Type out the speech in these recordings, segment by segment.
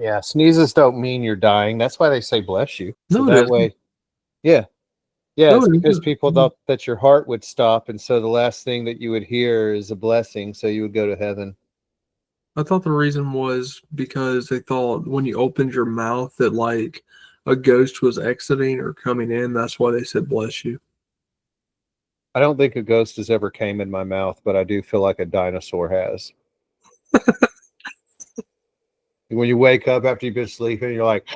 Yeah, sneezes don't mean you're dying. That's why they say bless you. So No, it that isn't. way, yeah. Yeah, No, it's it because isn't. people thought that your heart would stop, and so the last thing that you would hear is a blessing, so you would go to heaven. I thought the reason was because they thought when you opened your mouth that like a ghost was exiting or coming in. That's why they said bless you. I don't think a ghost has ever came in my mouth, but I do feel like a dinosaur has. When you wake up after you've been sleeping, you're like,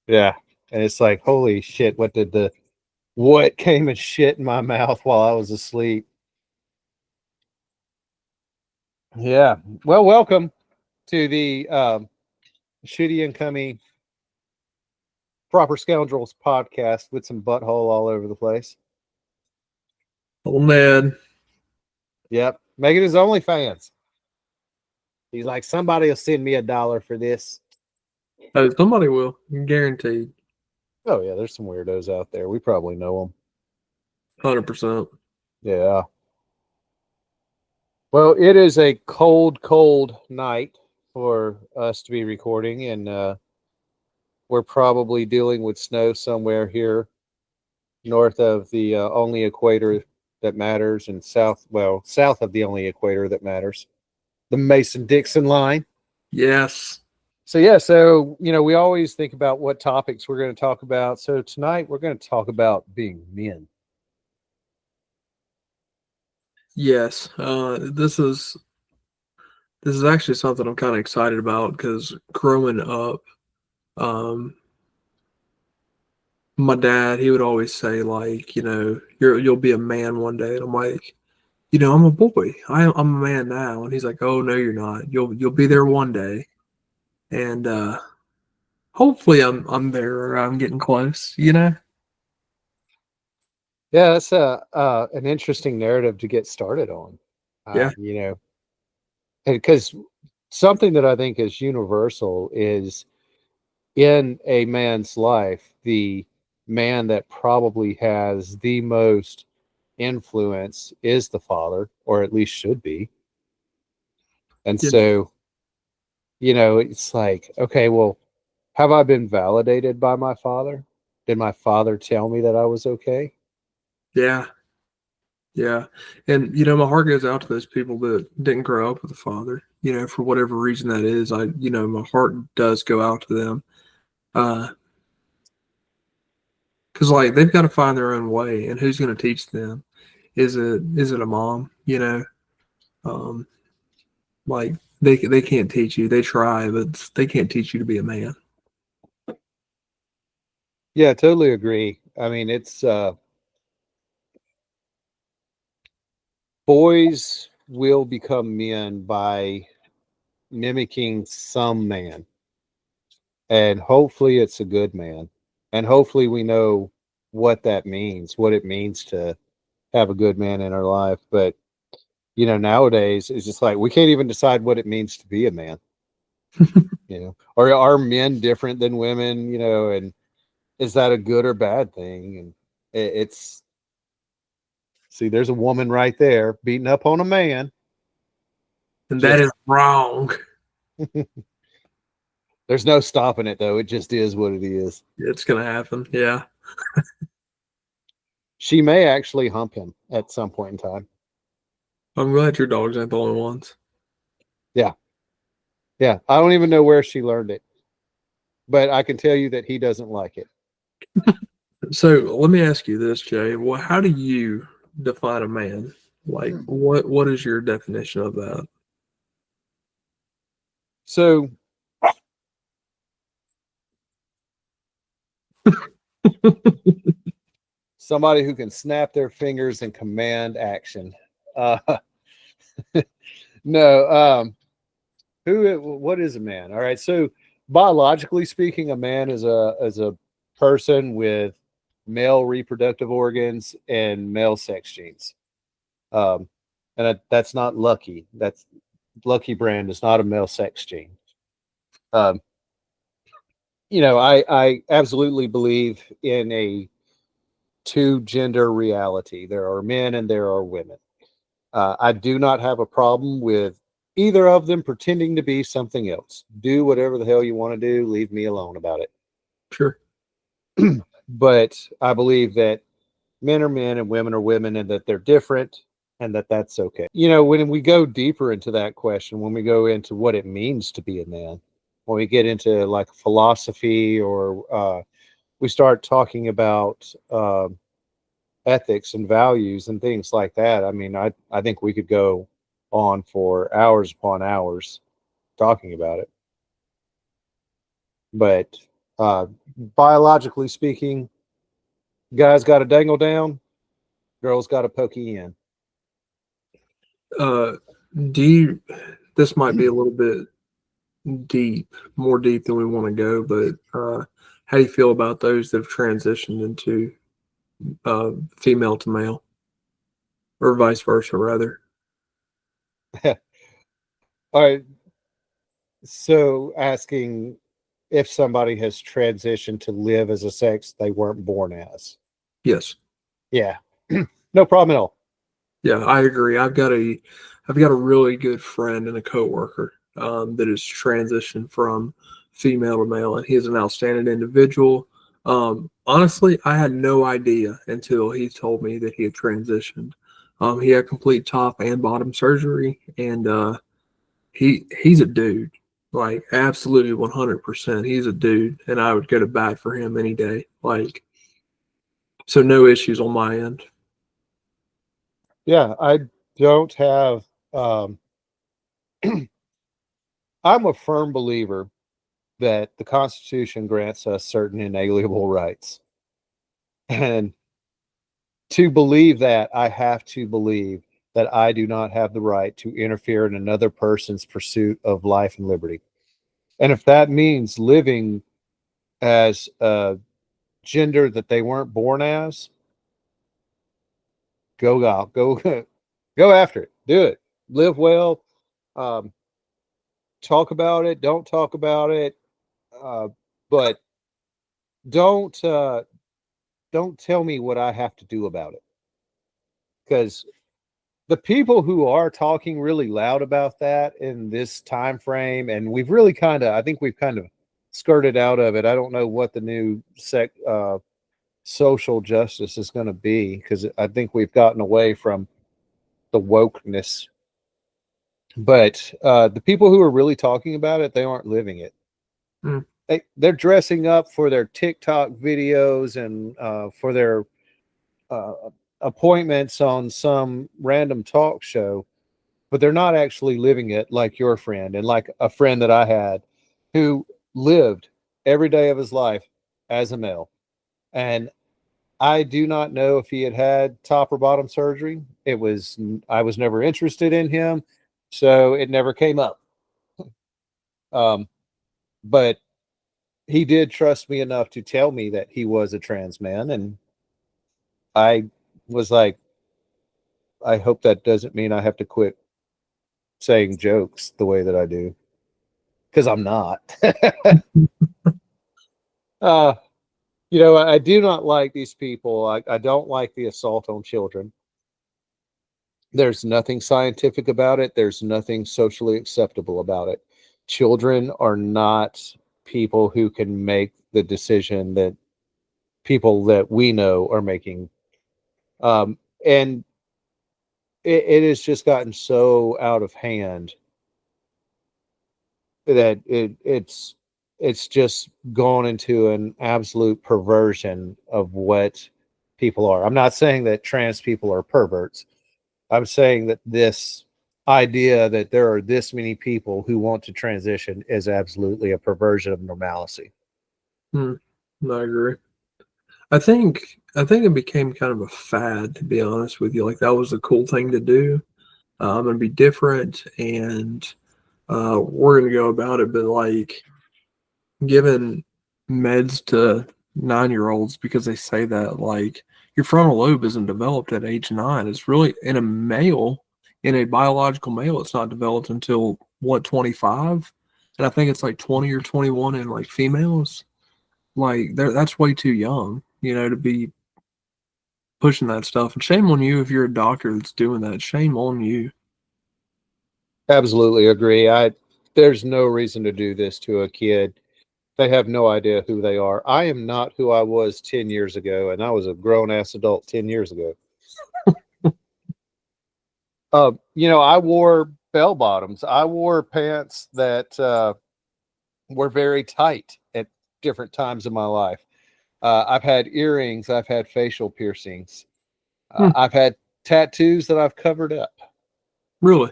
yeah. And it's like, holy shit, what came and shit in my mouth while I was asleep? Yeah. Well, welcome to the Shitty and Cummy Proper Scoundrels podcast with some butthole all over the place. Oh man. Yep. Making his OnlyFans. He's like, somebody will send me $1 for this. Oh, somebody will. Guaranteed. Oh, yeah, there's some weirdos out there. We probably know them. 100%. Yeah. Well, it is a cold, cold night for us to be recording, and we're probably dealing with snow somewhere here north of the only equator that matters, and south of the only equator that matters, the Mason-Dixon line. Yes. So we always think about what topics we're going to talk about. So tonight we're going to talk about being men. Yes. This is actually something I'm kind of excited about because growing up, um, my dad he would always say like, you'll be a man one day, and I'm like, I'm a boy. I'm a man now, and he's like, oh no, you're not. You'll be there one day, and hopefully I'm there or I'm getting close. Yeah, that's an interesting narrative to get started on. Yeah, Because something that I think is universal is in a man's life, the man that probably has the most influence is the father, or at least should be. And yeah, so, it's like, okay, well, have I been validated by my father? Did my father tell me that I was okay? yeah, yeah. And my heart goes out to those people that didn't grow up with a father. For whatever reason that is, my heart does go out to them. Because like they've got to find their own way, and who's going to teach them? Is it a mom? Um, like they can't teach you. They try, but they can't teach you to be a man. Yeah, totally agree. I mean, it's boys will become men by mimicking some man, and hopefully it's a good man, and hopefully we know what it means to have a good man in our life. But nowadays it's just like we can't even decide what it means to be a man. Or are men different than women? And is that a good or bad thing? And it's see, there's a woman right there beating up on a man. And that Just is wrong. there's no stopping it though. It just is what it is. It's gonna happen. Yeah. She may actually hump him at some point in time. I'm glad your dogs ain't the only ones. Yeah. Yeah. I don't even know where she learned it, but I can tell you that he doesn't like it. So let me ask you this, Jay. Well, how do you define a man? Like, what is your definition of that? So somebody who can snap their fingers and command action. Uh, no, what is a man? All right. So biologically speaking, a man is a person with male reproductive organs and male sex genes. Um, and that's not Lucky. That's Lucky Brand is not a male sex gene. Um, I absolutely believe in a two gender reality. There are men and there are women. I do not have a problem with either of them pretending to be something else. Do whatever the hell you want to do. Leave me alone about it. Sure. But I believe that men are men and women are women and that they're different and that that's okay. When we go deeper into that question, when we go into what it means to be a man, when we get into like philosophy or we start talking about ethics and values and things like that, I mean, I think we could go on for hours upon hours talking about it. But uh, biologically speaking, guys got to dangle down, girls got to pokey in. Uh, do you? This might be a little bit deep, more deep than we want to go, but how do you feel about those that have transitioned into female to male, or vice versa, rather? All right. So asking if somebody has transitioned to live as a sex they weren't born as. Yes. Yeah. No problem at all. Yeah, I agree. I've got a really good friend and a coworker that has transitioned from female to male, and he's an outstanding individual. Honestly, I had no idea until he told me that he had transitioned. He had complete top and bottom surgery, and he's a dude, like absolutely 100%. He's a dude, and I would go to bat for him any day. Like, so no issues on my end. Yeah, I don't have I'm a firm believer that the Constitution grants us certain inalienable rights. And to believe that, I have to believe that I do not have the right to interfere in another person's pursuit of life and liberty. And if that means living as a gender that they weren't born as, go go after it. Do it. Live well. Um, talk about it. Don't talk about it. Uh, but don't uh, don't tell me what I have to do about it. Because the people who are talking really loud about that in this time frame, and we've really I think we've kind of skirted out of it. I don't know what the new social justice is going to be because I think we've gotten away from the wokeness. But the people who are really talking about it, they aren't living it. Mm. They're dressing up for their TikTok videos and for their uh, appointments on some random talk show, but they're not actually living it like your friend and like a friend that I had who lived every day of his life as a male. And I do not know if he had had top or bottom surgery. I was never interested in him, so it never came up. Um, but he did trust me enough to tell me that he was a trans man, and I was like, I hope that doesn't mean I have to quit saying jokes the way that I do because I'm not. uh, I do not like these people. I don't like the assault on children. There's nothing scientific about it. There's nothing socially acceptable about it. Children are not people who can make the decision that people that we know are making. And it has just gotten so out of hand that it's just gone into an absolute perversion of what people are. I'm not saying that trans people are perverts. I'm saying that this idea that there are this many people who want to transition is absolutely a perversion of normalcy. Mm. I agree. I think it became kind of a fad, to be honest with you. Like that was the cool thing to do. I'm gonna be different, and we're gonna go about it. But like giving meds to 9 year olds because they say that like your frontal lobe isn't developed at age 9. It's really in a male, in a biological male, it's not developed until what 25, and I think it's like 20 or 21 in like females. Like that's way too young, to be pushing that stuff. And shame on you if you're a doctor that's doing that. Shame on you. Absolutely agree. There's no reason to do this to a kid. They have no idea who they are. I am not who I was 10 years ago, and I was a grown ass adult 10 years ago. I wore bell bottoms. I wore pants that were very tight at different times in my life. I've had earrings. I've had facial piercings. Hmm, I've had tattoos that I've covered up. really?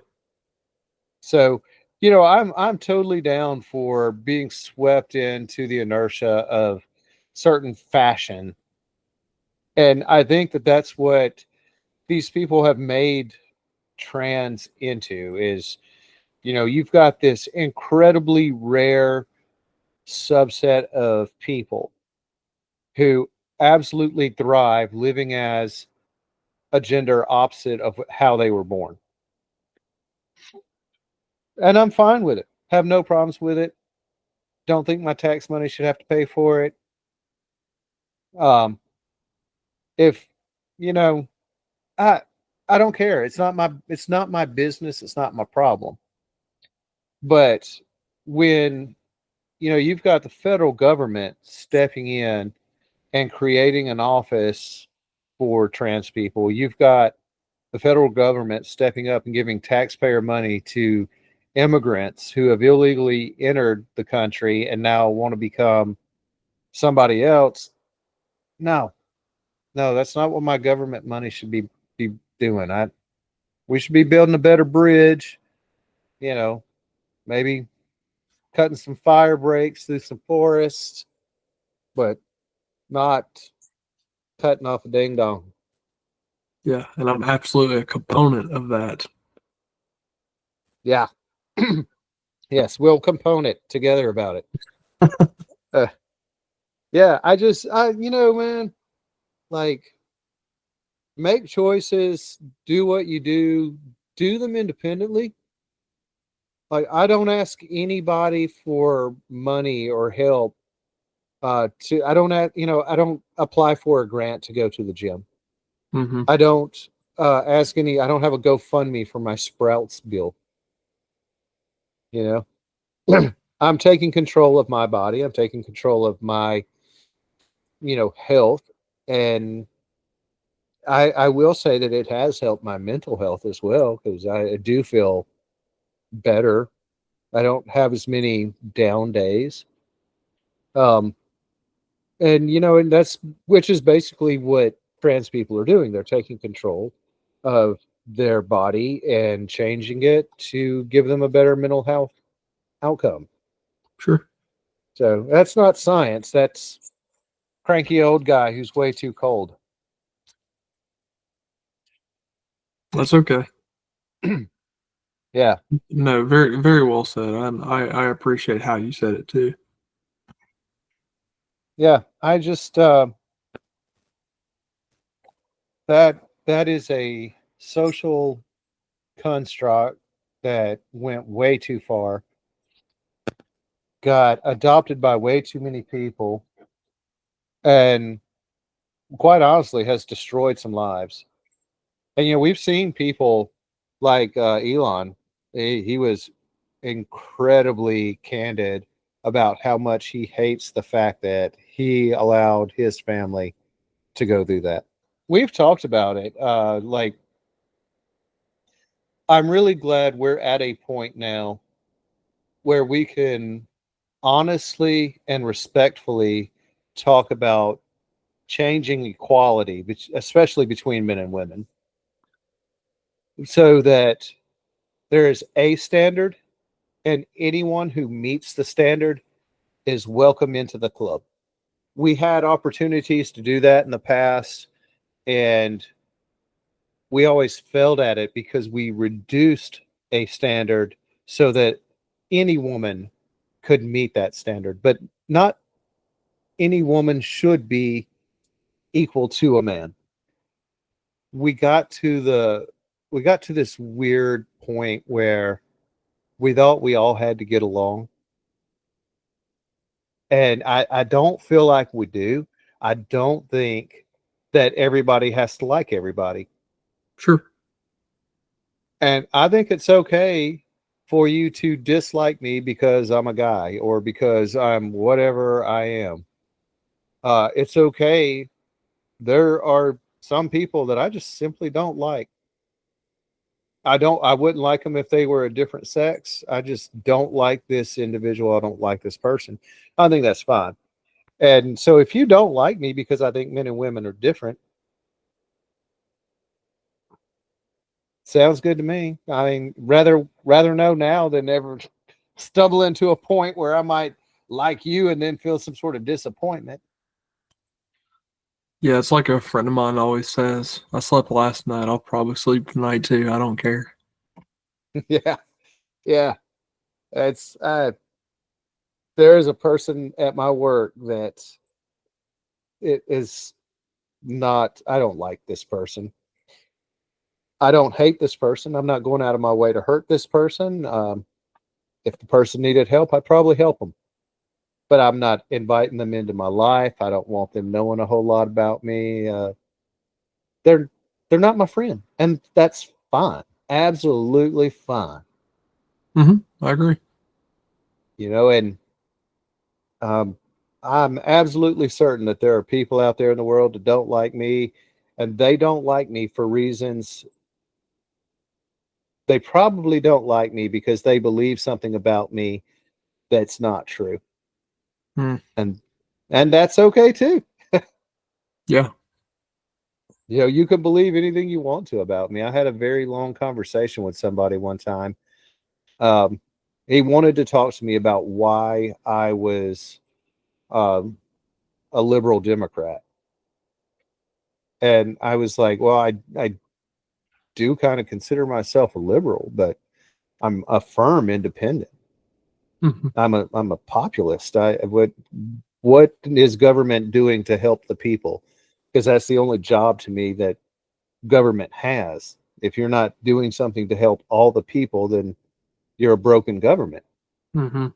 So, I'm totally down for being swept into the inertia of certain fashion, and I think that that's what these people have made trans into is, you've got this incredibly rare subset of people who absolutely thrive living as a gender opposite of how they were born. And I'm fine with it. Have no problems with it. Don't think my tax money should have to pay for it. Um, if you know, I I don't care. It's not my business. It's not my problem. But when you've got the federal government stepping in and creating an office for trans people, you've got the federal government stepping up and giving taxpayer money to immigrants who have illegally entered the country and now want to become somebody else. No, no, that's not what my government money should be doing. We should be building a better bridge, you know, maybe cutting some fire breaks through some forests, but not cutting off a ding dong. Yeah, and I'm absolutely a component of that. Yeah. Yes, we'll component together about it. Uh, yeah, man, like make choices, do what you do them independently. Like I don't ask anybody for money or help. I don't I don't apply for a grant to go to the gym. Hmm. I don't I don't have a GoFundMe for my Sprouts bill. You I'm taking control of my body. I'm taking control of my, health. And I will say that it has helped my mental health as well because I do feel better. I don't have as many down days. Um, and that's which is basically what trans people are doing. They're taking control of their body and changing it to give them a better mental health outcome. Sure, So that's not science. That's cranky old guy who's way too cold. that's okay. Yeah, No, very very well said. I appreciate how you said it too. yeah. I just that is a social construct that went way too far, got adopted by way too many people, and quite honestly has destroyed some lives. And we've seen people like Elon. He was incredibly candid about how much he hates the fact that he allowed his family to go through that. We've talked about it. I'm really glad we're at a point now where we can honestly and respectfully talk about changing equality, especially between men and women, so that there is a standard and anyone who meets the standard is welcome into the club. We had opportunities to do that in the past, and we always failed at it because we reduced a standard so that any woman could meet that standard, but not any woman should be equal to a man. We got to the we got to this weird point where we thought we all had to get along, and I don't feel like we do. I don't think that everybody has to like everybody. Sure. And I think it's okay. for you to dislike me because I'm a guy or because I'm whatever I am. It's okay. There are some people that I just simply don't like. I wouldn't like them if they were a different sex. I just don't like this individual. I don't like this person. I think that's fine. And so if you don't like me because I think men and women are different, sounds good to me. I mean, rather know now than ever stumble into a point where I might like you and then feel some sort of disappointment. Yeah, it's like a friend of mine always says, I slept last night, I'll probably sleep tonight too. I don't care. Yeah, yeah. It's there is a person at my work that it is not. I don't like this person. I don't hate this person. I'm not going out of my way to hurt this person. If the person needed help, I'd probably help them. But I'm not inviting them into my life. I don't want them knowing a whole lot about me. They're they're not my friend, and that's fine. Absolutely fine. I agree. And um, I'm absolutely certain that there are people out there in the world that don't like me, and they don't like me for reasons. They probably don't like me because they believe something about me that's not true, Mm, and that's okay too. yeah. You can believe anything you want to about me. I had a very long conversation with somebody one time. Um, he wanted to talk to me about why I was um, a liberal Democrat, and I was like, "Well, I do kind of consider myself a liberal, but I'm a firm independent. hmm I'm a populist. What is government doing to help the people? Because that's the only job to me that government has. If you're not doing something to help all the people, then you're a broken government. hmm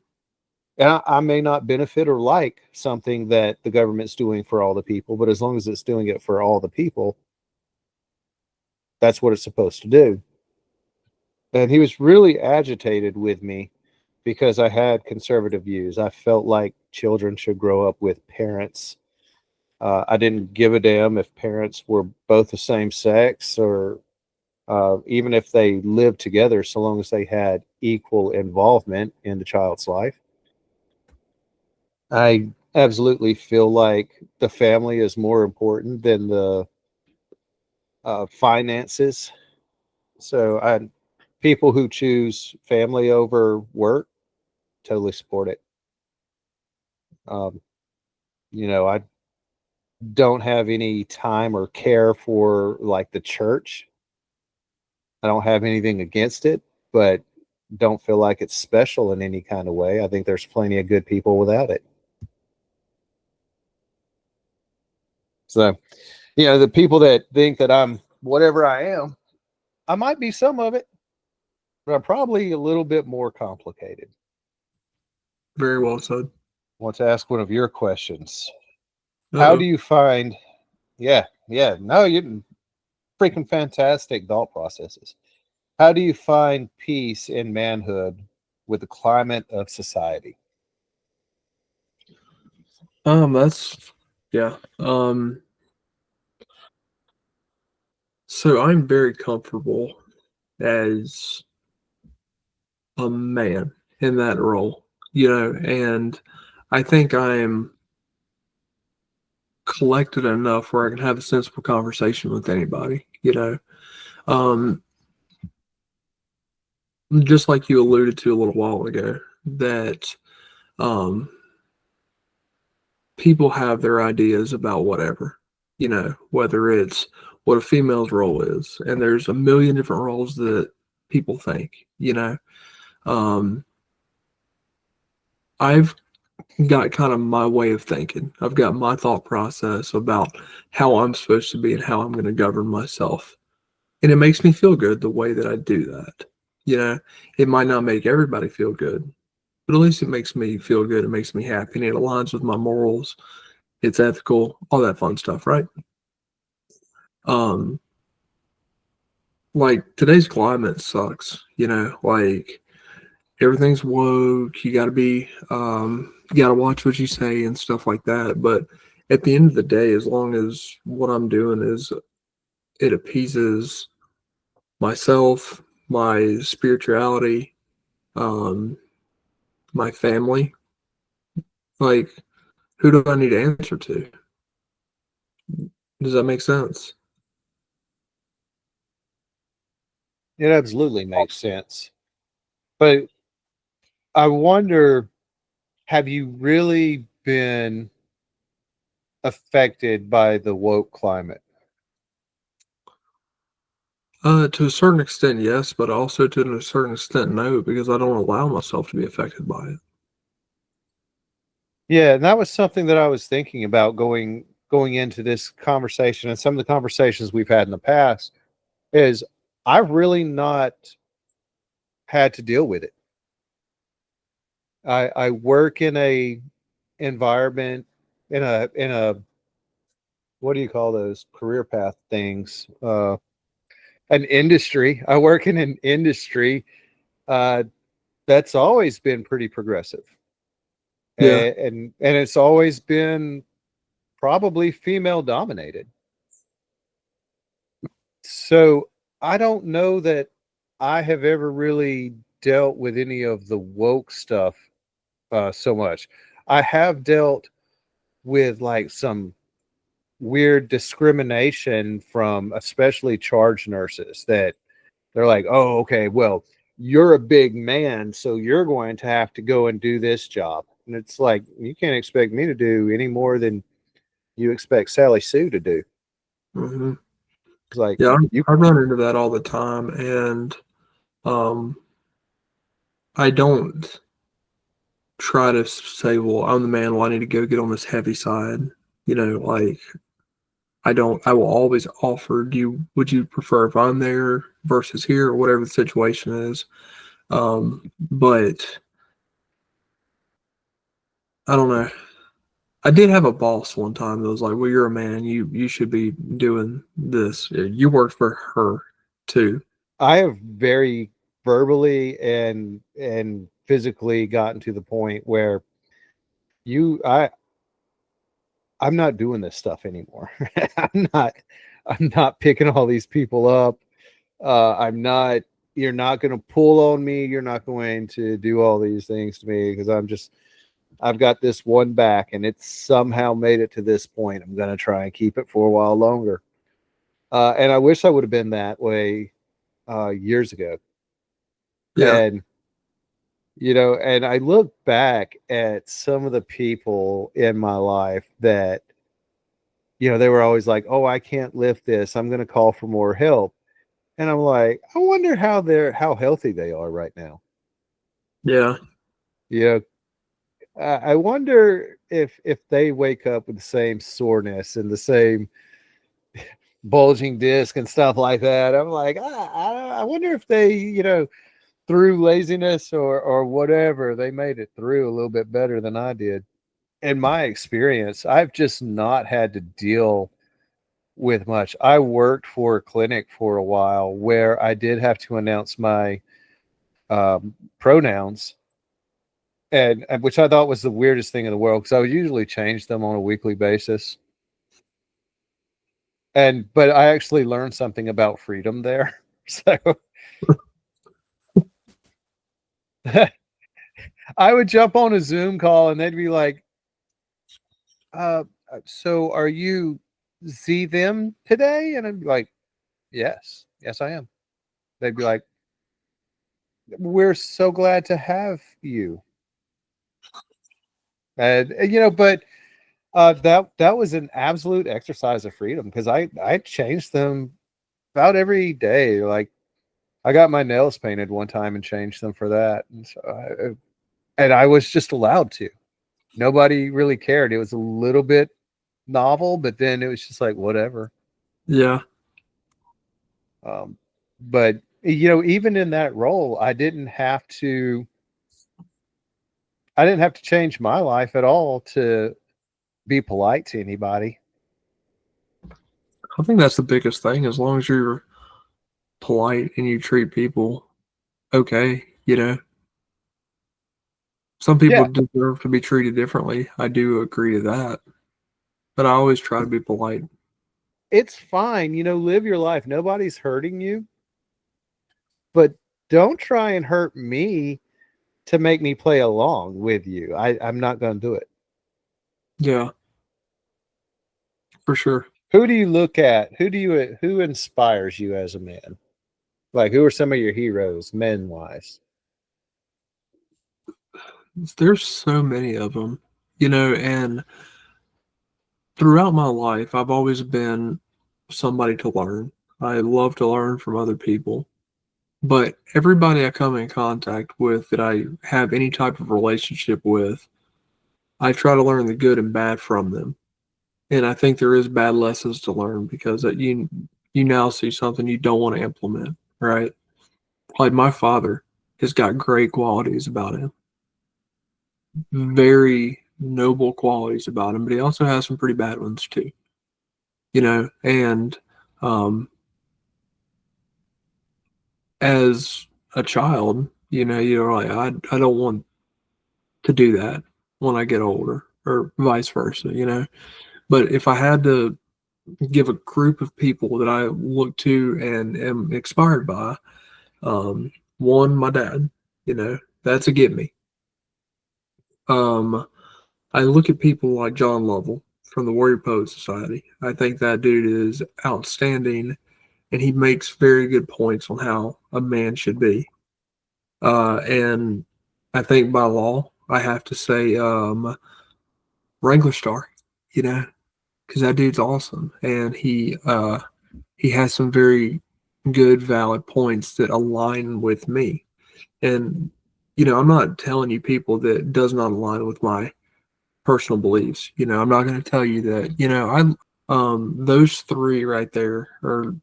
And I may not benefit or like something that the government's doing for all the people, but as long as it's doing it for all the people, that's what it's supposed to do. And he was really agitated with me because I had conservative views. I felt like children should grow up with parents. I didn't give a damn if parents were both the same sex or even if they lived together, so long as they had equal involvement in the child's life. I absolutely feel like the family is more important than the finances. So people who choose family over work totally support it. Um, I don't have any time or care for like the church. I don't have anything against it, but don't feel like it's special in any kind of way. I think there's plenty of good people without it. So, the people that think that I'm whatever I am, I might be some of it, but I'm probably a little bit more complicated. Very well said. I want to ask one of your questions. How do Uh-oh. you find, yeah, yeah, no, you freaking fantastic thought processes. How do you find peace in manhood with the climate of society? That's yeah. So I'm very comfortable as a man in that role, and I think I'm collected enough where I can have a sensible conversation with anybody, Um, just like you alluded to a little while ago, that um, people have their ideas about whatever, whether it's what a female's role is, and there's a million different roles that people think. Um, I've got kind of my way of thinking. I've got my thought process about how I'm supposed to be and how I'm going to govern myself. And it makes me feel good the way that I do that. You know, it might not make everybody feel good, but at least it makes me feel good. It makes me happy and it aligns with my morals. It's ethical, all that fun stuff, right? Um, like today's climate sucks, like everything's woke. You got to be, you got to watch what you say and stuff like that. But at the end of the day, as long as what I'm doing is it appeases myself, my spirituality, um, my family, like who do I need to answer to? Does that make sense? It absolutely makes sense. But I wonder, have you really been affected by the woke climate? To a certain extent, yes, but also to a certain extent, no, because I don't allow myself to be affected by it. Yeah, and that was something that I was thinking about going into this conversation and some of the conversations we've had in the past is I've really not had to deal with it. I work in a environment in a what do you call those career path things? An industry. I work in an industry uh, that's always been pretty progressive, Yeah. and it's always been probably female dominated. So I don't know that I have ever really dealt with any of the woke stuff so much. I have dealt with like some weird discrimination from especially charge nurses that they're like, oh, okay, well, you're a big man, so you're going to have to go and do this job. And it's like, you can't expect me to do any more than you expect Sally Sue to do. hmm It's like, Yeah, you, I run into that all the time, and um, I don't try to say, "Well, I'm the man. Well, I need to go get on this heavy side." You know, like I don't. I will always offer. Do you? Would you prefer if I'm there versus here, or whatever the situation is? But I don't know. I did have a boss one time that was like, "Well, you're a man. You should be doing this. You worked for her too." I have very verbally and physically gotten to the point where you I'm not doing this stuff anymore. I'm not I'm not picking all these people up. I'm not You're not going to pull on me. You're not going to do all these things to me because I've got this one back and it's somehow made it to this point. I'm going to try and keep it for a while longer. And I wish I would have been that way years ago. Yeah, And and I look back at some of the people in my life that, they were always like, "Oh, I can't lift this. I'm going to call for more help." And I'm like, I wonder how healthy they are right now. yeah, You know, I wonder if they wake up with the same soreness and the same bulging disc and stuff like that. I'm like, I wonder if they, through laziness or whatever, they made it through a little bit better than I did. In my experience, I've just not had to deal with much. I worked for a clinic for a while where I did have to announce my pronouns, and which I thought was the weirdest thing in the world because I would usually change them on a weekly basis. But I actually learned something about freedom there. So I would jump on a Zoom call and they'd be like, uh, so are you Z them today? And I'd be like, yes, I am. They'd be like, we're so glad to have you. But that was an absolute exercise of freedom because I changed them about every day. Like I got my nails painted one time and changed them for that, and I was just allowed to. Nobody really cared. It was a little bit novel, but then it was just like whatever. yeah, But even in that role, I didn't have to change my life at all to be polite to anybody. I think that's the biggest thing. As long as you're polite and you treat people okay, you know. Some people Yeah, deserve to be treated differently. I do agree to that, but I always try to be polite. it's fine. Live your life. Nobody's hurting you, but don't try and hurt me to make me play along with you. I'm not going to do it. Yeah, for sure. Who do you look at? Who inspires you as a man? Like, who are some of your heroes, men wise? There's so many of them, and throughout my life, I've always been somebody to learn. I love to learn from other people. But everybody I come in contact with that I have any type of relationship with, I try to learn the good and bad from them. And I think there is bad lessons to learn because you now see something you don't want to implement, right? Like my father has got great qualities about him, very noble qualities about him, but he also has some pretty bad ones too, and um, as a child, you're like, I don't want to do that when I get older, or vice versa. But if I had to give a group of people that I look to and am inspired by, one, my dad, that's a get me. Um, I look at people like John Lovell from the Warrior Poet Society. I think that dude is outstanding, and he makes very good points on how a man should be. And I think by law, I have to say Wrangler Star, you know, because that dude's awesome, and he has some very good, valid points that align with me. And I'm not telling you people that does not align with my personal beliefs. I'm not going to tell you that. Those three right there are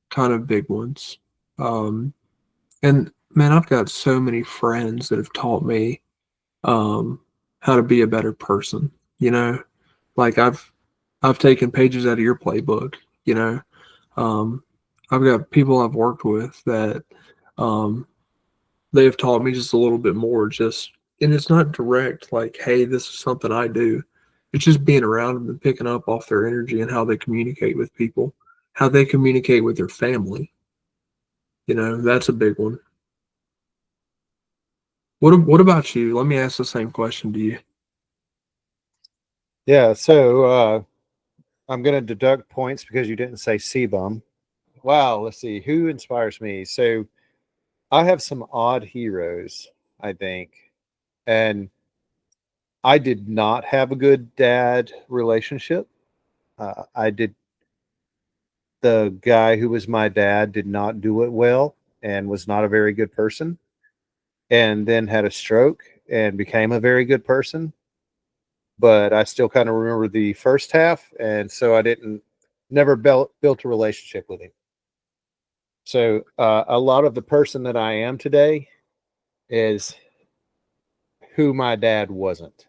kind of big ones. Um, and man, I've got so many friends that have taught me um, how to be a better person. You know, like I've taken pages out of your playbook. You know, um, I've got people I've worked with that um, they have taught me just a little bit more. Just and it's not direct, like, hey, this is something I do. It's just being around them and picking up off their energy and how they communicate with people, how they communicate with their family. That's a big one. What about you? Let me ask the same question to you. Yeah, so I'm going to deduct points because you didn't say C-bum. Wow, let's see. Who inspires me? So I have some odd heroes, I think. And I did not have a good dad relationship. I did The guy who was my dad did not do it well and was not a very good person, and then had a stroke and became a very good person. But I still kind of remember the first half, and so I didn't never built a relationship with him. So a lot of the person that I am today is who my dad wasn't.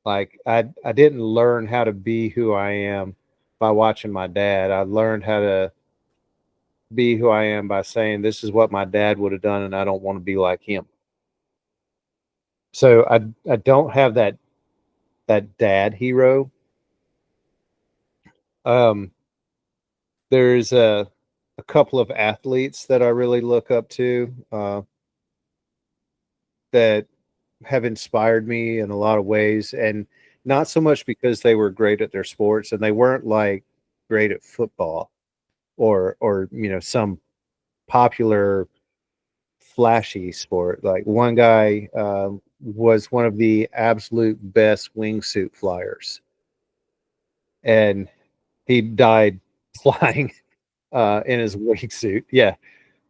Like I didn't learn how to be who I am by watching my dad. I learned how to be who I am by saying this is what my dad would have done, and I don't want to be like him. So I don't have that dad hero. Um, there's a couple of athletes that I really look up to that have inspired me in a lot of ways, and not so much because they were great at their sports, and they weren't like great at football or some popular flashy sport. Like one guy was one of the absolute best wingsuit flyers, and he died flying in his wingsuit. Yeah,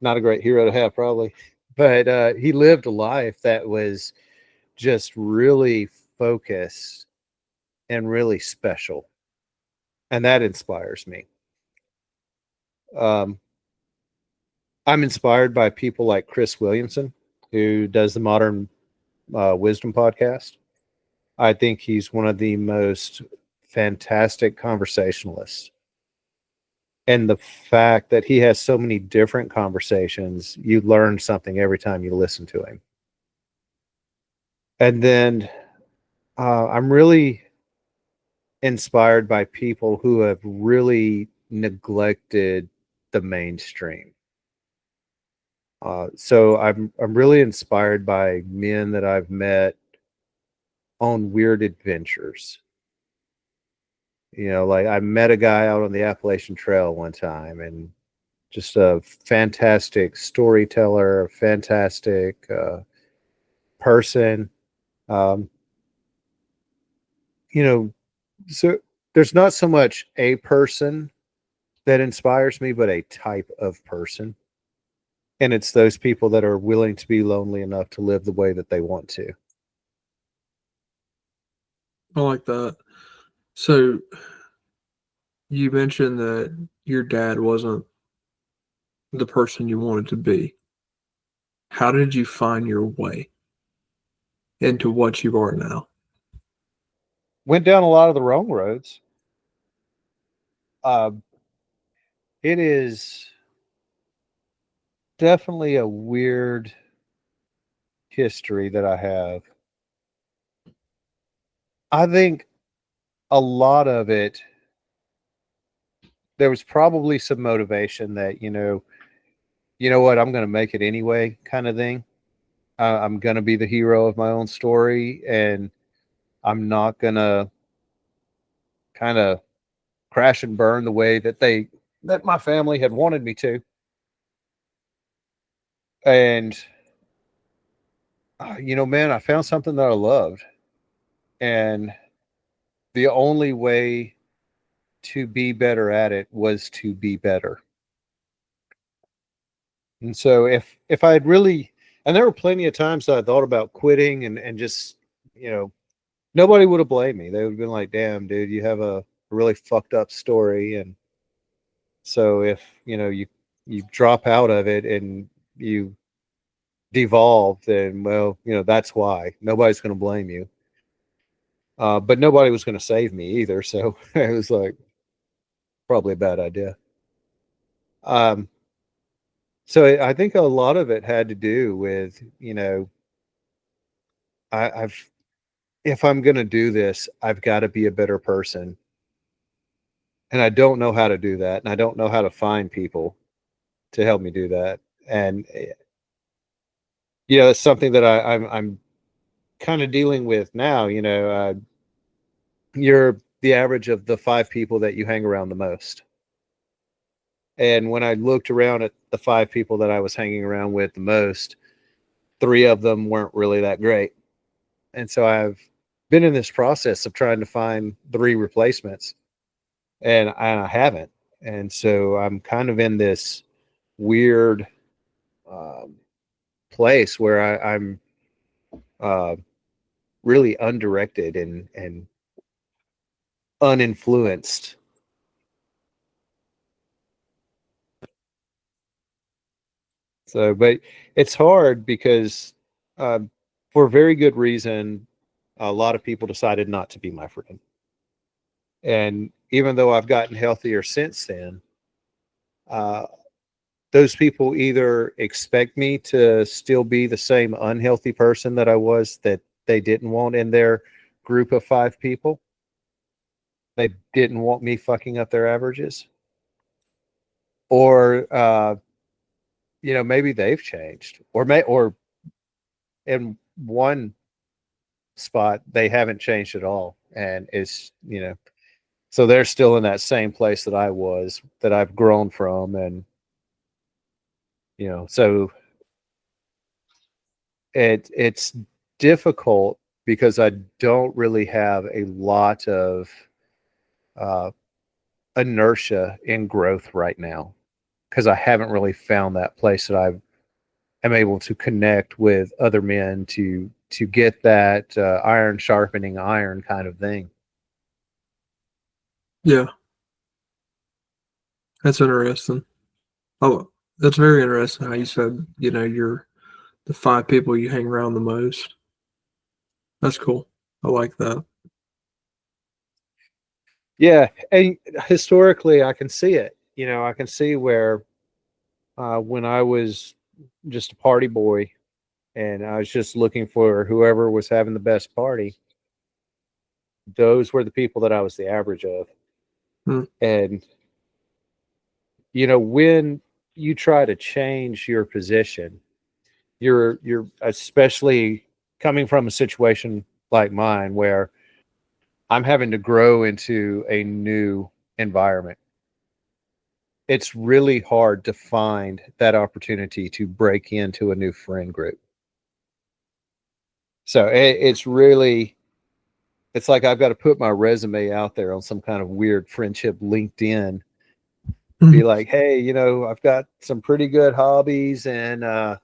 not a great hero to have, probably, but he lived a life that was just really focused and really special, and that inspires me. Um, I'm inspired by people like Chris Williamson, who does the Modern Wisdom podcast. I think he's one of the most fantastic conversationalists. And the fact that he has so many different conversations, you learn something every time you listen to him. And then I'm really inspired by people who have really neglected the mainstream. So I'm really inspired by men that I've met on weird adventures. You know, like I met a guy out on the Appalachian Trail one time, and just a fantastic storyteller, a fantastic person. Um, you know, so there's not so much a person that inspires me, but a type of person. And it's those people that are willing to be lonely enough to live the way that they want to. I like that. So you mentioned that your dad wasn't the person you wanted to be. How did you find your way into what you are now? Went down a lot of the wrong roads. Uh, it is definitely a weird history that I have. I think a lot of it, there was probably some motivation that, you know what, I'm going to make it anyway kind of thing. I'm going to be the hero of my own story, and I'm not going to kind of crash and burn the way that my family had wanted me to. And man, I found something that I loved, and the only way to be better at it was to be better. And so if I had really, and there were plenty of times that I thought about quitting and just, you know, nobody would have blamed me. They would have been like, "Damn, dude, you have a really fucked up story." And so if, you drop out of it and you devolve, then, well, that's why. Nobody's going to blame you. But nobody was going to save me either. So it was like probably a bad idea. Um, so I think a lot of it had to do with, I've if I'm going to do this, I've got to be a better person. And I don't know how to do that. And I don't know how to find people to help me do that. And, it's something that I'm kind of dealing with now. You're the average of the five people that you hang around the most. And when I looked around at the five people that I was hanging around with the most, three of them weren't really that great. And so I've been in this process of trying to find three replacements, and I haven't. And so I'm kind of in this weird um, place where I'm uh, really undirected and uninfluenced. So, but it's hard because uh, for very good reason, a lot of people decided not to be my friend. And even though I've gotten healthier since then, uh, those people either expect me to still be the same unhealthy person that I was that they didn't want in their group of five people. They didn't want me fucking up their averages. Or maybe they've changed. Or in one spot they haven't changed at all. And so they're still in that same place that I was, that I've grown from. And so it's difficult because I don't really have a lot of uh, inertia in growth right now, because I haven't really found that place that I am able to connect with other men to get that iron sharpening iron kind of thing. Yeah, that's interesting. Oh, that's very interesting how you said, you're the five people you hang around the most. That's cool. I like that. Yeah, and historically, I can see it. I can see where when I was just a party boy and I was just looking for whoever was having the best party. Those were the people that I was the average of. Hmm. And when you try to change your position, you're especially coming from a situation like mine where I'm having to grow into a new environment. It's really hard to find that opportunity to break into a new friend group. So it's like I've got to put my resume out there on some kind of weird friendship LinkedIn. Be like, hey, I've got some pretty good hobbies, and I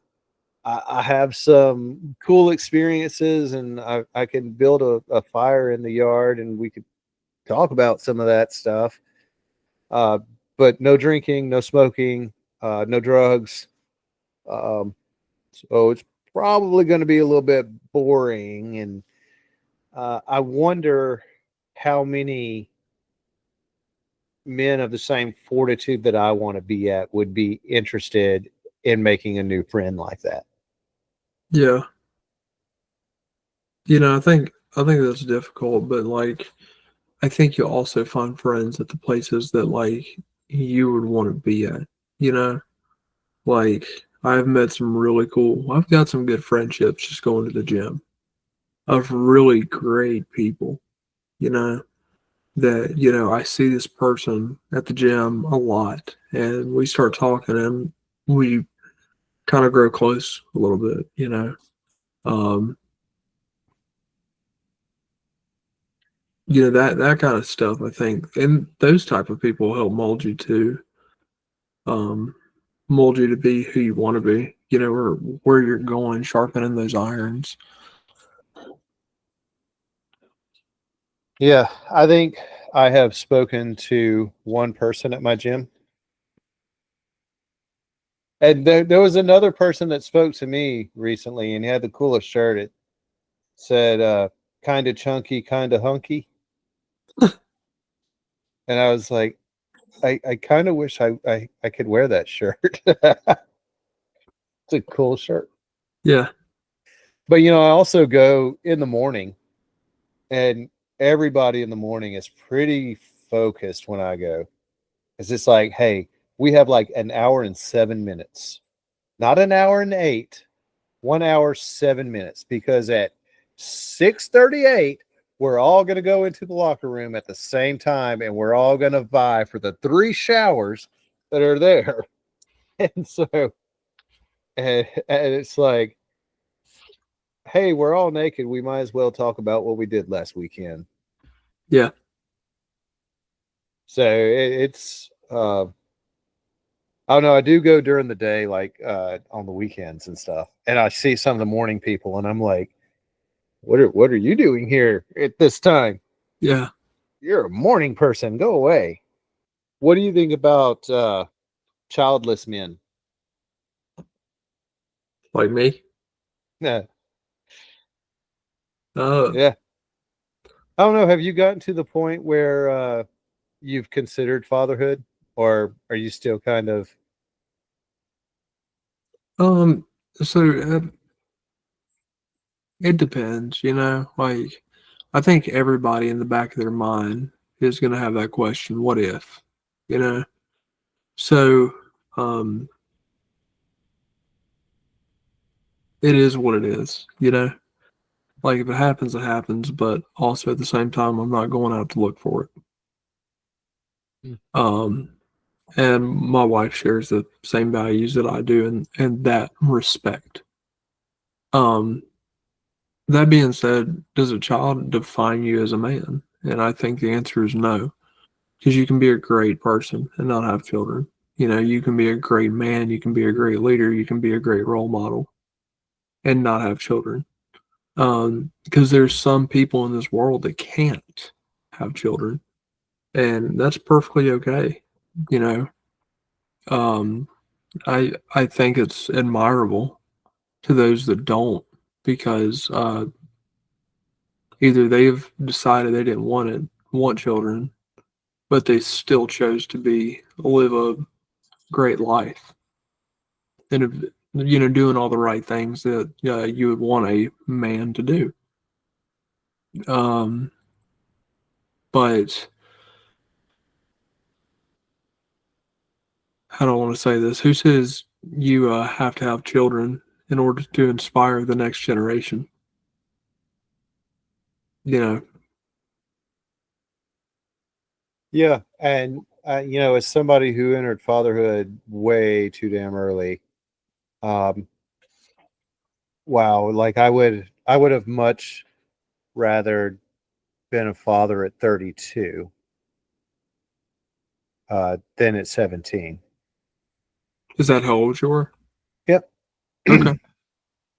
have some cool experiences, and I can build a fire in the yard, and we could talk about some of that stuff. Uh, but no drinking, no smoking, no drugs. Um, so it's probably going to be a little bit boring. And I wonder how many men of the same fortitude that I want to be at would be interested in making a new friend like that. Yeah. I think that's difficult, but like I think you'll also find friends at the places that like you would want to be at. You know, like I've met some really cool. I've got some good friendships just going to the gym of really great people. You know that I see this person at the gym a lot, and we start talking, and we kind of grow close a little bit. Um, that kind of stuff. I think, and those type of people help mold you too. Um, Mold you to be who you want to be, or where you're going, sharpening those irons. Yeah, I think I have spoken to one person at my gym. And there was another person that spoke to me recently, and he had the coolest shirt. It said, kind of chunky, kind of hunky. And I was like, I kind of wish I could wear that shirt. It's a cool shirt. Yeah, But, I also go in the morning, and everybody in the morning is pretty focused when I go. It's just like, hey, we have like an hour and 7 minutes, not an hour and eight, 1 hour, 7 minutes, because at 6:38, we're all going to go into the locker room at the same time, and we're all going to vie for the 3 showers that are there. And so, and it's like, hey, we're all naked. We might as well talk about what we did last weekend. yeah, So it's, oh no, I do go during the day, like on the weekends and stuff. And I see some of the morning people, and I'm like, what are you doing here at this time? yeah. You're a morning person. Go away. What do you think about childless men? Like me. Yeah, Uh, yeah. I don't know. Have you gotten to the point where you've considered fatherhood, or are you still kind of? um. So it depends. Like I think everybody in the back of their mind is going to have that question: what if? You know. So um, it is what it is. Like if it happens, it happens. But also at the same time, I'm not going out to look for it. Mm. Um, and my wife shares the same values that I do in that respect. Um, that being said, does a child define you as a man? And I think the answer is no, because you can be a great person and not have children. You can be a great man, you can be a great leader, you can be a great role model and not have children. Because there's some people in this world that can't have children, and that's perfectly okay. You know, um, I think it's admirable to those that don't, because either they've decided they didn't want children, but they still chose to live a great life. And doing all the right things that you would want a man to do. Um, but I don't want to say this. Who says you have to have children in order to inspire the next generation? You know, Yeah, and as somebody who entered fatherhood way too damn early, um, wow, like I would have much rather been a father at 32 than at 17. is that how old you were? Yep. Okay.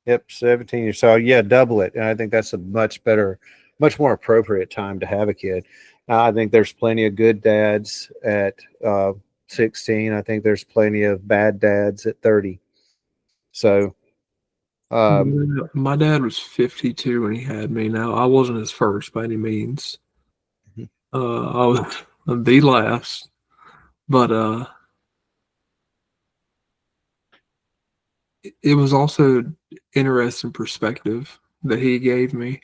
Yep, 17 years. So yeah, double it. And I think that's a much better, much more appropriate time to have a kid. I think there's plenty of good dads at 16. I think there's plenty of bad dads at 30. So um, My dad was 52 when he had me. Now, I wasn't his first by any means. I was the last, but it was also interesting perspective that he gave me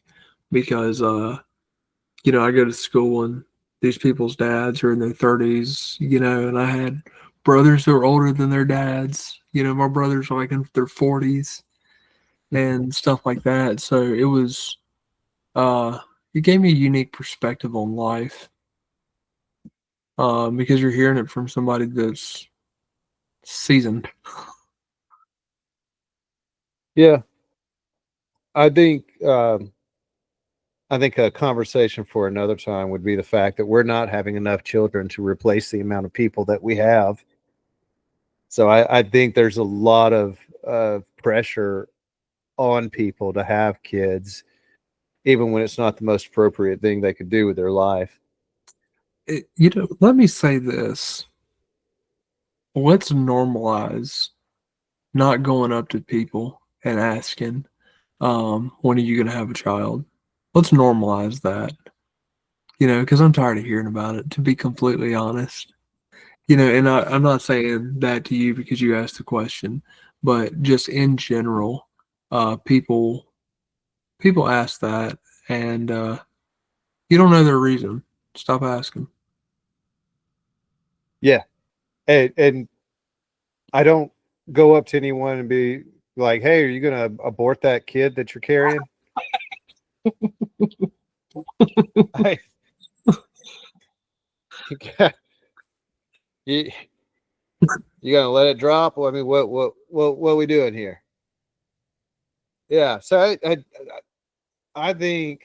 because I go to school and these people's dads are in their 30s, and I had brothers who are older than their dads. My brothers are like in their 40s and stuff like that. So uh it gave me a unique perspective on life. Because you're hearing it from somebody that's seasoned. yeah, I think I think a conversation for another time would be the fact that we're not having enough children to replace the amount of people that we have. So I think there's a lot of pressure on people to have kids, even when it's not the most appropriate thing they could do with their life. Let me say this. Let's normalize not going up to people and asking, when are you going to have a child? Let's normalize that, because I'm tired of hearing about it, to be completely honest. And I'm not saying that to you because you asked the question, but just in general, people ask that, and you don't know their reason. Stop asking. Yeah, and I don't go up to anyone and be like, "Hey, are you going to abort that kid that you're carrying?" I, you, you gonna let it drop? Well, I mean, what are we doing here? Yeah, so I think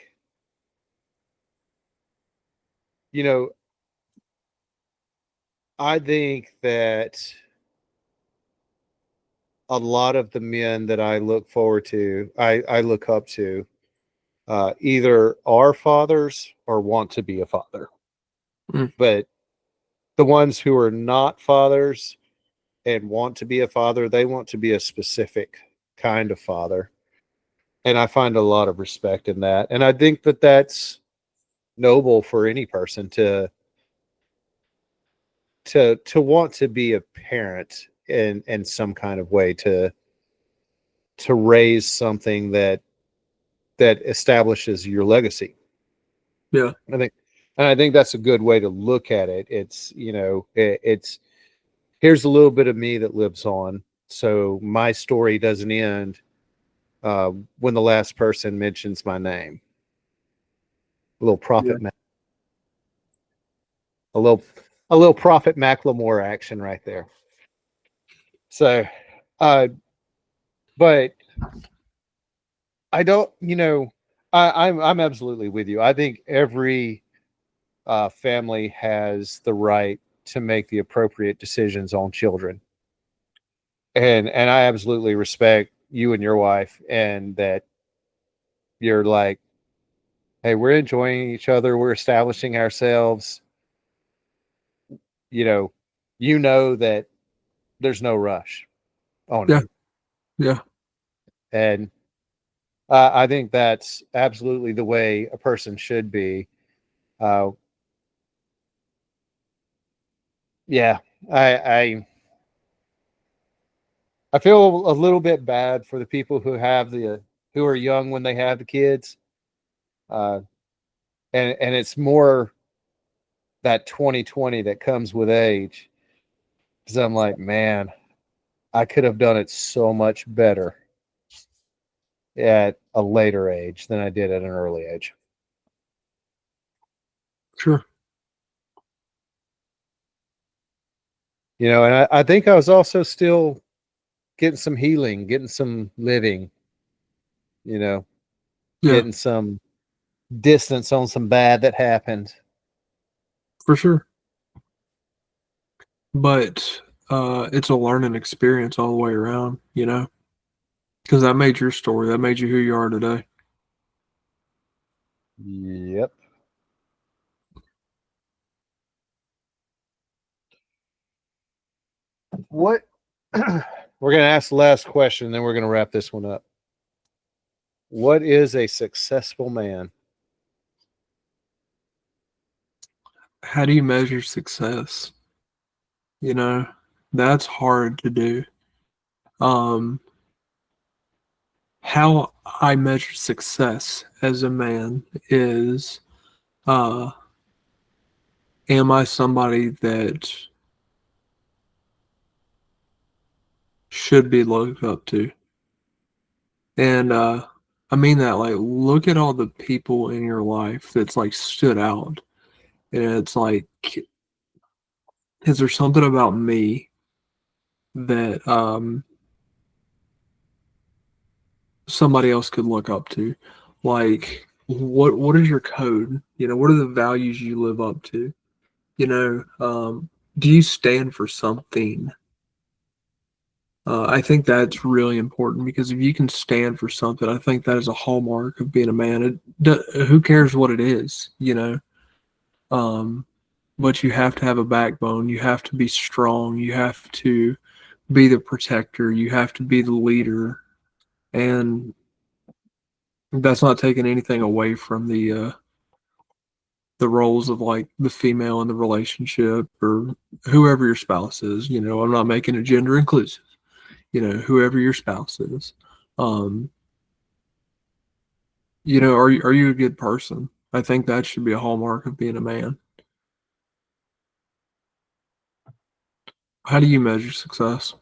you know I think that a lot of the men that I look forward to, I look up to, either are fathers or want to be a father. Mm, But the ones who are not fathers and want to be a father, they want to be a specific kind of father. And I find a lot of respect in that. And I think that that's noble for any person to want to be a parent in some kind of way, to raise something that establishes your legacy. yeah, I think, and I think that's a good way to look at it. It's it's here's a little bit of me that lives on, so my story doesn't end when the last person mentions my name. A little yeah, a little a little prophet Macklemore action right there. So, uh, but I don't, I'm absolutely with you. I think every family has the right to make the appropriate decisions on children, and I absolutely respect you and your wife, and that you're like, hey, we're enjoying each other, we're establishing ourselves. You know, that there's no rush on it, yeah, yeah, and I think that's absolutely the way a person should be. Uh, yeah, I I feel a little bit bad for the people who are young when they have the kids, uh, and it's more that 2020 that comes with age. Because I'm like, man, I could have done it so much better at a later age than I did at an early age. Sure. And I think I was also still getting some healing, getting some living, you know, Yeah, getting some distance on some bad that happened. for sure. But it's a learning experience all the way around, because that made your story. That made you who you are today. Yep. What we're going to ask the last question, then we're going to wrap this one up. What is a successful man? How do you measure success? You know, that's hard to do. Um, how I measure success as a man is, uh, am I somebody that should be looked up to? And I mean that, like, look at all the people in your life that's like stood out. And it's like, is there something about me that somebody else could look up to? Like, what is your code? What are the values you live up to? Do you stand for something? I think that's really important because if you can stand for something, I think that is a hallmark of being a man. Who cares what it is? Um, but you have to have a backbone. You have to be strong. You have to be the protector. You have to be the leader. And that's not taking anything away from the roles of like the female in the relationship or whoever your spouse is. I'm not making it gender inclusive. Whoever your spouse is. Um, are you a good person? I think that should be a hallmark of being a man. How do you measure success?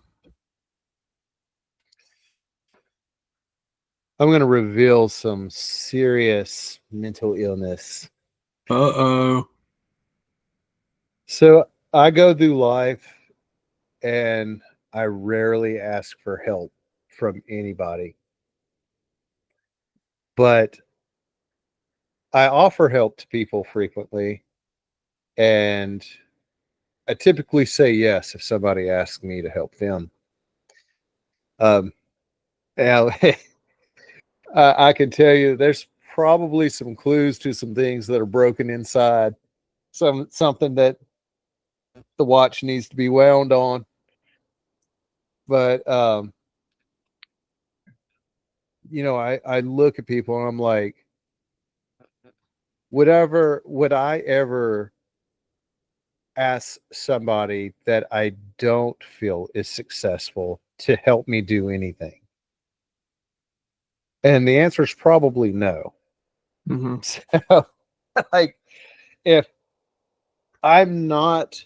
I'm going to reveal some serious mental illness. Uh-oh. So I go through life and I rarely ask for help from anybody, but I offer help to people frequently. And I typically say yes if somebody asks me to help them. Um, now, I can tell you there's probably some clues to some things that are broken inside, something that the watch needs to be wound on. But I look at people and I'm like, would I ever ask somebody that I don't feel is successful to help me do anything? And the answer is probably no. Hmm. So, like, if I'm not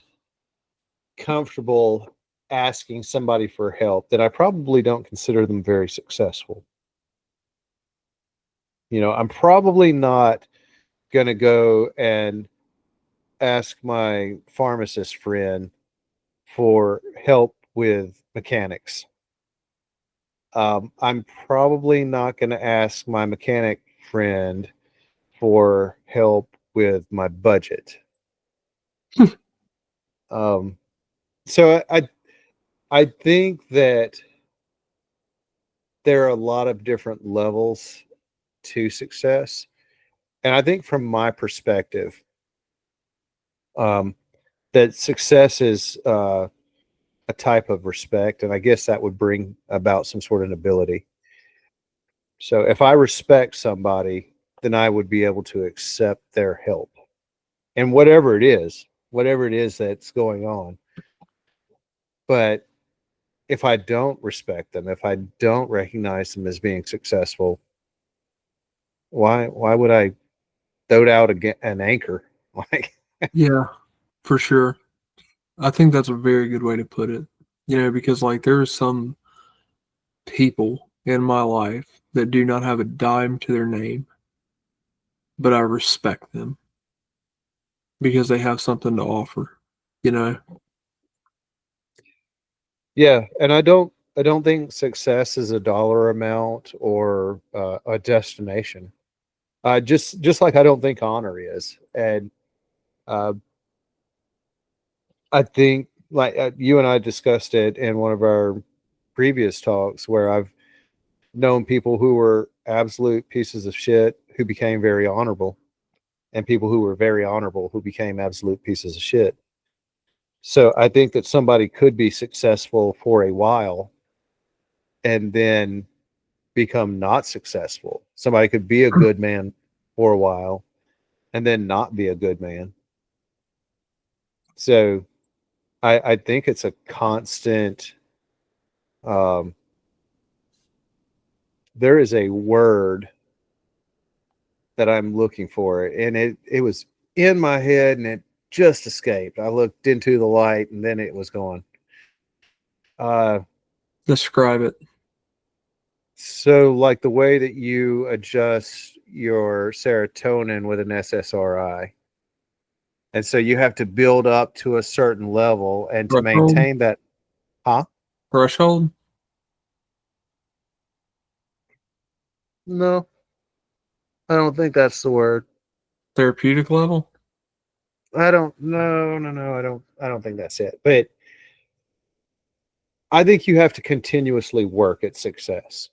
comfortable asking somebody for help, then I probably don't consider them very successful. I'm probably not going to go and ask my pharmacist friend for help with mechanics. I'm probably not going to ask my mechanic friend for help with my budget. Um, so I think that there are a lot of different levels to success, and I think from my perspective, um, that success is a type of respect, and I guess that would bring about some sort of nobility. So if I respect somebody, then I would be able to accept their help, and whatever it is that's going on. But if I don't respect them, if I don't recognize them as being successful, why would I throw out an anchor? Like, Yeah, for sure. I think that's a very good way to put it. Because like there are some people in my life that do not have a dime to their name, but I respect them because they have something to offer. You know? yeah, and I don't think success is a dollar amount or a destination. Just like I don't think honor is, and uh, I think like you and I discussed it in one of our previous talks, where I've known people who were absolute pieces of shit who became very honorable, and people who were very honorable who became absolute pieces of shit. So I think that somebody could be successful for a while and then become not successful. Somebody could be a good man for a while and then not be a good man. So I think it's a constant. Um, there is a word that I'm looking for, and it was in my head and it just escaped. I looked into the light and then it was gone. Uh, Describe it. so like the way that you adjust your serotonin with an SSRI. And so you have to build up to a certain level and to Threshold. maintain that, huh? Threshold. No, I don't think that's the word. Therapeutic level. I don't no, I don't think that's it. But I think you have to continuously work at success.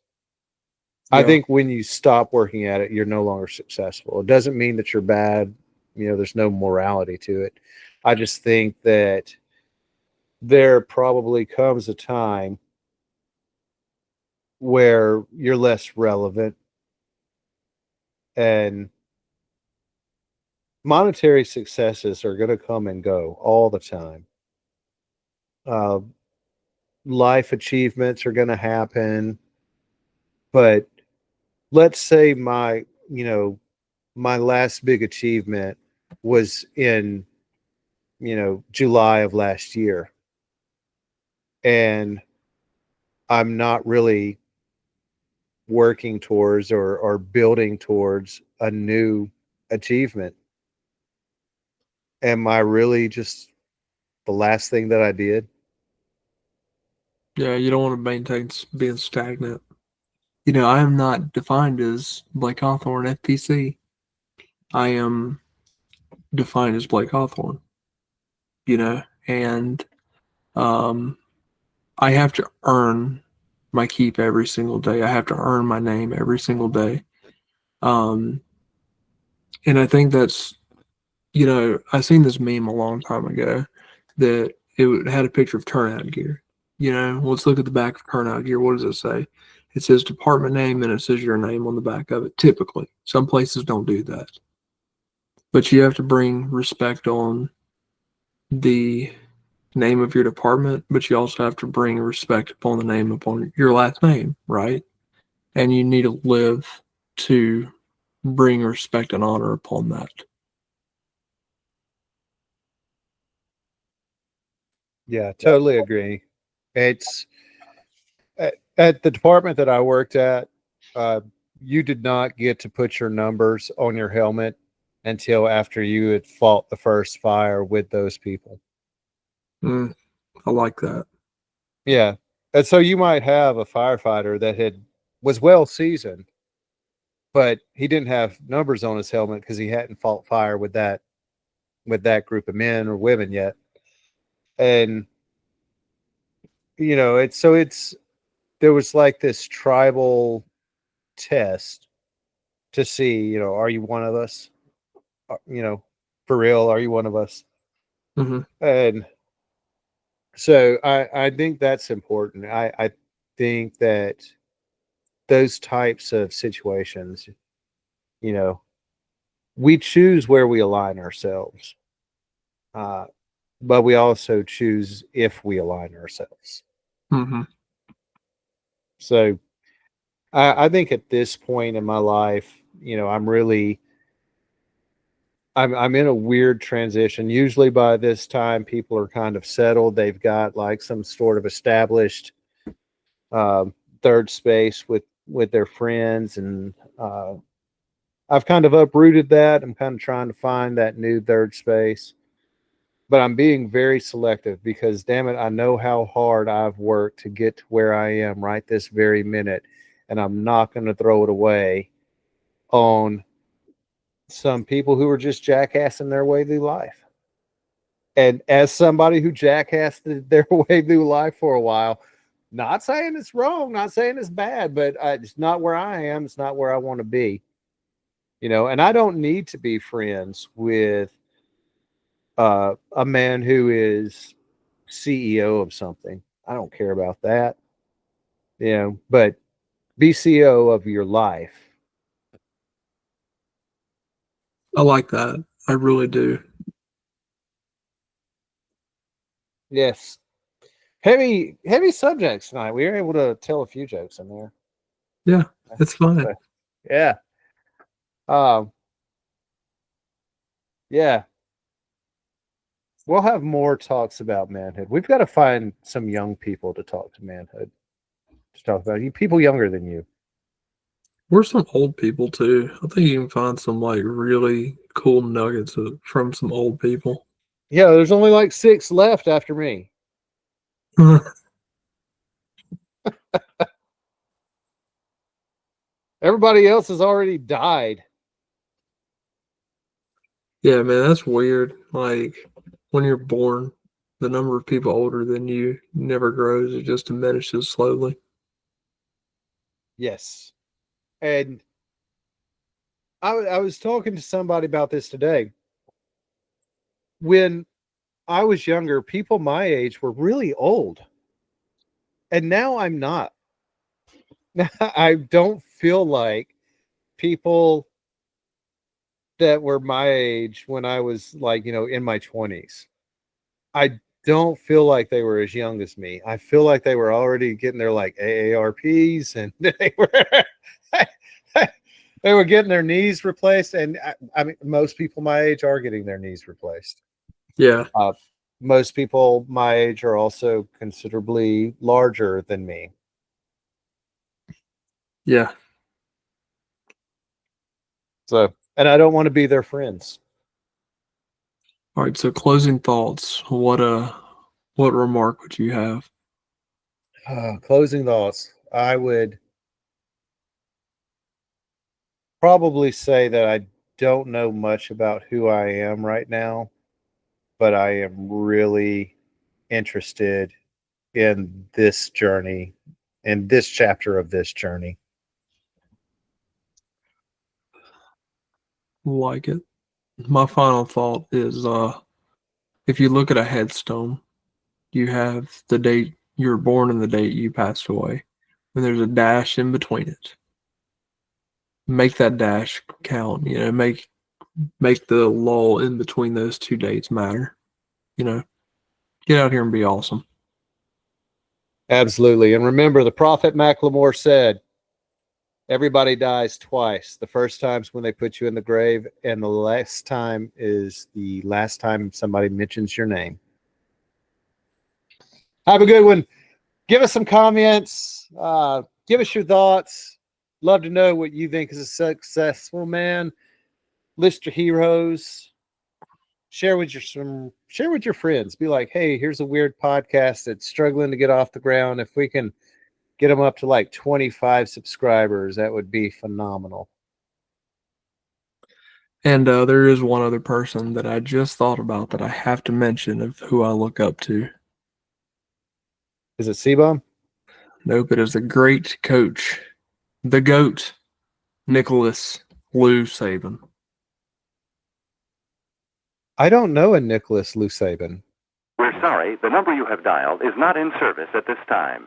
I Yeah. think when you stop working at it, you're no longer successful. It doesn't mean that you're bad. There's no morality to it. I just think that there probably comes a time where you're less relevant, and monetary successes are going to come and go all the time. Uh, Life achievements are going to happen, but let's say my last big achievement was in July of last year, and I'm not really working towards or building towards a new achievement. Am I really just the last thing that I did? Yeah. You don't want to maintain being stagnant. I am not defined as Blake Hawthorne FPC. I am defined as Blake Hawthorne. And um, I have to earn my keep every single day. I have to earn my name every single day. Um, and I think that's, I seen this meme a long time ago that had a picture of turnout gear. Let's look at the back of turnout gear. What does it say? It says department name and it says your name on the back of it. Typically, some places don't do that, but you have to bring respect on the name of your department, but you also have to bring respect upon the name upon your last name, right? And you need to live to bring respect and honor upon that. Yeah, totally agree. It's at the department that I worked at. Uh, you did not get to put your numbers on your helmet until after you had fought the first fire with those people. Mm, I like that. Yeah, and so you might have a firefighter that was well seasoned, but he didn't have numbers on his helmet because he hadn't fought fire with that group of men or women yet. And it's there was like this tribal test to see, are you one of us? For real, are you one of us? Hmm. And so I think that's important. I think that those types of situations, you know, we choose where we align ourselves, uh, but we also choose if we align ourselves. Mm-hmm. So I think at this point in my life, I'm in a weird transition. Usually by this time, people are kind of settled. They've got like some sort of established um, third space with their friends, and I've kind of uprooted that. I'm kind of trying to find that new third space, but I'm being very selective because, damn it, I know how hard I've worked to get to where I am right this very minute, and I'm not going to throw it away on some people who are just jackassing their way through life. And as somebody who jackassed their way through life for a while, not saying it's wrong, not saying it's bad, but it's not where I am. It's not where I want to be, and I don't need to be friends with a man who is CEO of something. I don't care about that, but be CEO of your life. I like that. I really do. Yes. Heavy subjects tonight. We were able to tell a few jokes in there. Yeah, it's fine. But, yeah. Um, yeah. We'll have more talks about manhood. We've got to find some young people to talk to manhood. To talk about you, people younger than you. We're some old people too. I think you can find some like really cool nuggets from some old people. Yeah, there's only like 6 left after me. Everybody else has already died. Yeah, man, that's weird. Like when you're born, the number of people older than you never grows. It just diminishes slowly. Yes. And I was talking to somebody about this today. When I was younger, people my age were really old. And now I'm not. I don't feel like people that were my age when I was like, in my 20s. I don't feel like they were as young as me. I feel like they were already getting their like AARPs, and they were getting their knees replaced. And I mean, most people my age are getting their knees replaced. Yeah, Most people my age are also considerably larger than me. yeah. So, and I don't want to be their friends. All right. So closing thoughts. What remark would you have? Closing thoughts. I would probably say that I don't know much about who I am right now, but I am really interested in this journey, in this chapter of this journey. Like it. My final thought is if you look at a headstone, you have the date you were born and the date you passed away. And there's a dash in between it. Make that dash count, make the lull in between those two dates matter. Get out here and be awesome. Absolutely. And remember, the Prophet Macklemore said, everybody dies twice. The first time's when they put you in the grave, and the last time is the last time somebody mentions your name. Have a good one. Give us some comments. Give us your thoughts. Love to know what you think is a successful man. List your heroes. Share with your friends. Be like, hey, here's a weird podcast that's struggling to get off the ground. If we can get them up to like 25 subscribers, that would be phenomenal. And there is one other person that I just thought about that I have to mention of who I look up to. Is it C-Bomb? Nope, it is a great coach, the GOAT, Nicholas Lou Saban. I don't know a Nicholas Lusaban. We're sorry, the number you have dialed is not in service at this time.